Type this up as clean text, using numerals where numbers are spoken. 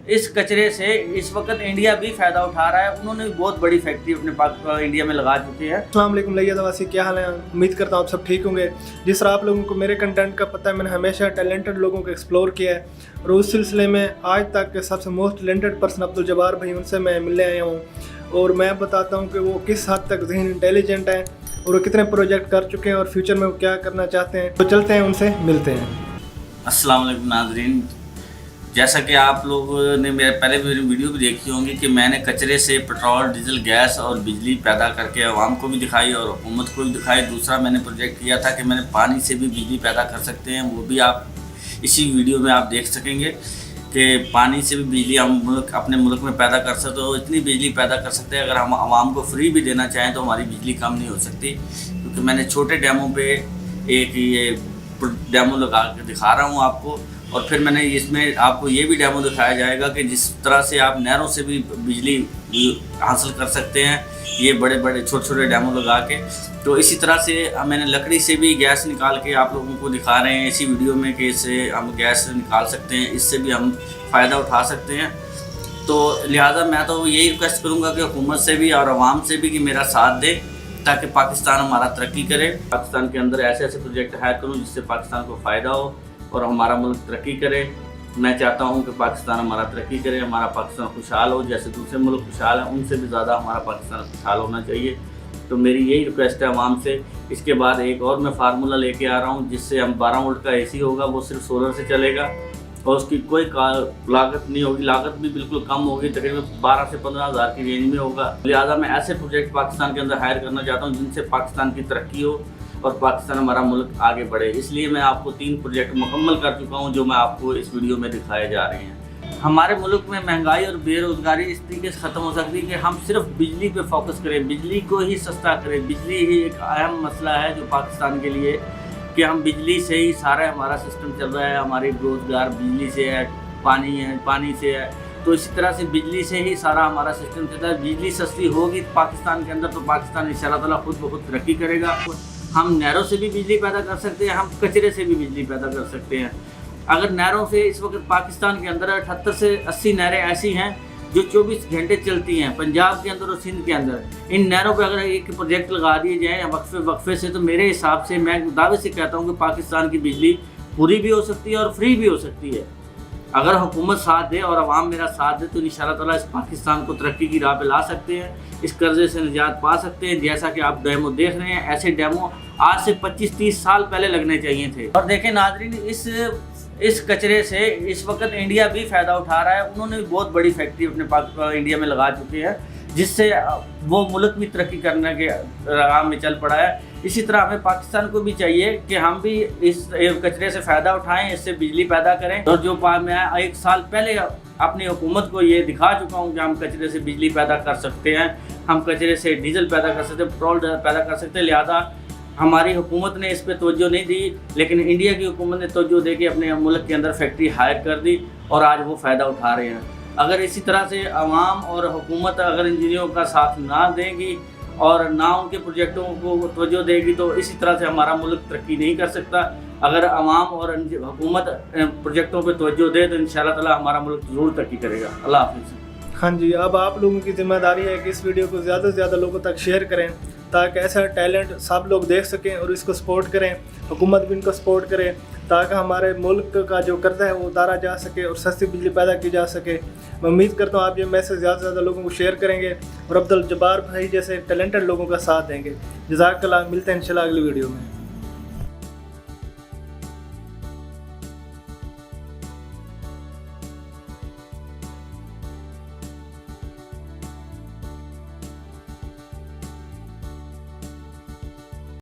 इस कचरे से इस वक्त इंडिया भी फ़ायदा उठा रहा है। उन्होंने भी बहुत बड़ी फैक्ट्री अपने इंडिया में लगा चुके हैं। अस्सलाम वालेकुम लियादावासी, क्या हाल है? उम्मीद करता हूँ आप सब ठीक होंगे। जिस तरह आप लोगों को मेरे कंटेंट का पता है, मैंने हमेशा टैलेंटेड लोगों को एक्सप्लोर किया है और उस सिलसिले में आज तक के सबसे most talented person Abdul Jabbar भाई, उनसे मैं मिलने आया हूँ और मैं बताता हूँ कि वो किस हद तक ज़हन इंटेलिजेंट हैं और वो कितने प्रोजेक्ट कर चुके हैं और फ्यूचर में वो क्या करना चाहते हैं। तो चलते हैं, उनसे मिलते हैं। अस्सलाम वालेकुम नाज़रीन, जैसा कि आप लोगों ने मेरे पहले वीडियो भी देखी होंगी कि मैंने कचरे से पेट्रोल, डीजल, गैस और बिजली पैदा करके आवाम को भी दिखाई और हुकूमत को भी दिखाई। दूसरा मैंने प्रोजेक्ट किया था कि मैंने पानी से भी बिजली पैदा कर सकते हैं, वो भी आप इसी वीडियो में आप देख सकेंगे कि पानी से भी बिजली हम अपने मुल्क में पैदा कर सकते हो। इतनी बिजली पैदा कर सकते हैं, अगर हम आवाम को फ्री भी देना चाहें तो हमारी बिजली कम नहीं हो सकती। क्योंकि मैंने छोटे डैमों पे एक ये डेमो लगा के दिखा रहा हूँ आपको, और फिर मैंने इसमें आपको ये भी डेमो दिखाया जाएगा कि जिस तरह से आप नहरों से भी बिजली हासिल कर सकते हैं, ये बड़े बड़े छोटे छोटे डेमो लगा के। तो इसी तरह से मैंने लकड़ी से भी गैस निकाल के आप लोगों को दिखा रहे हैं इसी वीडियो में कि इससे हम गैस निकाल सकते हैं, इससे भी हम फ़ायदा उठा सकते हैं। तो लिहाजा मैं तो यही रिक्वेस्ट करूँगा कि हुकूमत से भी और आवाम से भी कि मेरा साथ दें ताकि पाकिस्तान हमारा तरक्की करे। पाकिस्तान के अंदर ऐसे ऐसे प्रोजेक्ट हायर करूँ जिससे पाकिस्तान को फ़ायदा हो और हमारा मुल्क तरक्की करे। मैं चाहता हूँ कि पाकिस्तान हमारा तरक्की करे, हमारा पाकिस्तान खुशहाल हो। जैसे दूसरे मुल्क खुशहाल हैं, उनसे भी ज़्यादा हमारा पाकिस्तान खुशहाल होना चाहिए। तो मेरी यही रिक्वेस्ट है आवाम से। इसके बाद एक और मैं फार्मूला लेके आ रहा हूँ जिससे हम 12 वोल्ट का AC होगा, वो सिर्फ सोलर से चलेगा और उसकी कोई लागत नहीं होगी, लागत भी बिल्कुल कम होगी, तकरीबन 12 से 15 हज़ार की रेंज में होगा। लिहाजा मैं ऐसे प्रोजेक्ट पाकिस्तान के अंदर हायर करना चाहता हूँ जिनसे पाकिस्तान की तरक्की हो और पाकिस्तान हमारा मुल्क आगे बढ़े। इसलिए मैं आपको 3 प्रोजेक्ट मुकम्मल कर चुका हूँ जो मैं आपको इस वीडियो में दिखाए जा रहे हैं। हमारे मुल्क में महंगाई और बेरोज़गारी इस तरीके से ख़त्म हो सकती है कि हम सिर्फ बिजली पे फोकस करें, बिजली को ही सस्ता करें। बिजली ही एक अहम मसला है जो पाकिस्तान के लिए, कि हम बिजली से ही सारा हमारा सिस्टम चल रहा है। हमारी रोज़गार बिजली से है, पानी से है। तो इसी तरह से बिजली से ही सारा हमारा सिस्टम चलता है। बिजली सस्ती होगी पाकिस्तान के अंदर तो पाकिस्तान इंशाअल्लाह ताला खुद ब खुद तरक्की करेगा। हम नहरों से भी बिजली पैदा कर सकते हैं, हम कचरे से भी बिजली पैदा कर सकते हैं। अगर नहरों से, इस वक्त पाकिस्तान के अंदर 78 से 80 नहरें ऐसी हैं जो 24 घंटे चलती हैं पंजाब के अंदर और सिंध के अंदर। इन नहरों पर अगर एक प्रोजेक्ट लगा दिए जाएँ वक्फे से, तो मेरे हिसाब से मैं दावे से कहता हूँ कि पाकिस्तान की बिजली पूरी भी हो सकती है और फ्री भी हो सकती है। अगर हुकूमत साथ दे और आवाम मेरा साथ दे तो इंशाअल्लाह ताला इस पाकिस्तान को तरक्की की राह पे ला सकते हैं, इस कर्जे से निजात पा सकते हैं। जैसा कि आप डेमो देख रहे हैं, ऐसे डेमो आज से 25-30 साल पहले लगने चाहिए थे। और देखें नाज़रीन, इस कचरे से इस वक्त इंडिया भी फ़ायदा उठा रहा है। उन्होंने भी बहुत बड़ी फैक्ट्री अपने इंडिया में लगा चुके हैं जिससे वो मुल्क भी तरक्की करने के राह में चल पड़ा है। इसी तरह हमें पाकिस्तान को भी चाहिए कि हम भी इस कचरे से फ़ायदा उठाएं, इससे बिजली पैदा करें। और जो मैं 1 साल पहले अपनी हुकूमत को ये दिखा चुका हूँ कि हम कचरे से बिजली पैदा कर सकते हैं, हम कचरे से डीजल पैदा कर सकते हैं, पेट्रोल पैदा कर सकते हैं। लिहाजा हमारी हुकूमत ने इस पर तवज्जो नहीं दी, लेकिन इंडिया की हुकूमत ने तवज्जो दे के अपने मुल्क के अंदर फैक्ट्री हायर कर दी और आज वो फ़ायदा उठा रहे हैं। अगर इसी तरह से आवाम और हुकूमत अगर इन चीज़ों का साथ ना देंगी और ना उनके प्रोजेक्टों को तवज्जो देगी तो इसी तरह से हमारा मुल्क तरक्की नहीं कर सकता। अगर आवाम और हुकूमत प्रोजेक्टों पर तवज्जो दे तो इंशाअल्लाह ताला हमारा मुल्क ज़रूर तरक्की करेगा। अल्लाह हाफ़िज़। हाँ जी, अब आप लोगों की जिम्मेदारी है कि इस वीडियो को ज़्यादा से ज़्यादा लोगों तक शेयर करें ताकि ऐसा टैलेंट सब लोग देख सकें और इसको सपोर्ट करें। हुकूमत भी इनको सपोर्ट करे ताकि हमारे मुल्क का जो कर्जा है वो उतारा जा सके और सस्ती बिजली पैदा की जा सके। मैं उम्मीद करता हूँ आप ये मैसेज ज़्यादा से ज़्यादा लोगों को शेयर करेंगे और अब्दुल जब्बार भाई जैसे टैलेंटेड लोगों का साथ देंगे। जज़ाकल्लाह। मिलते हैं इंशाल्लाह अगली वीडियो में।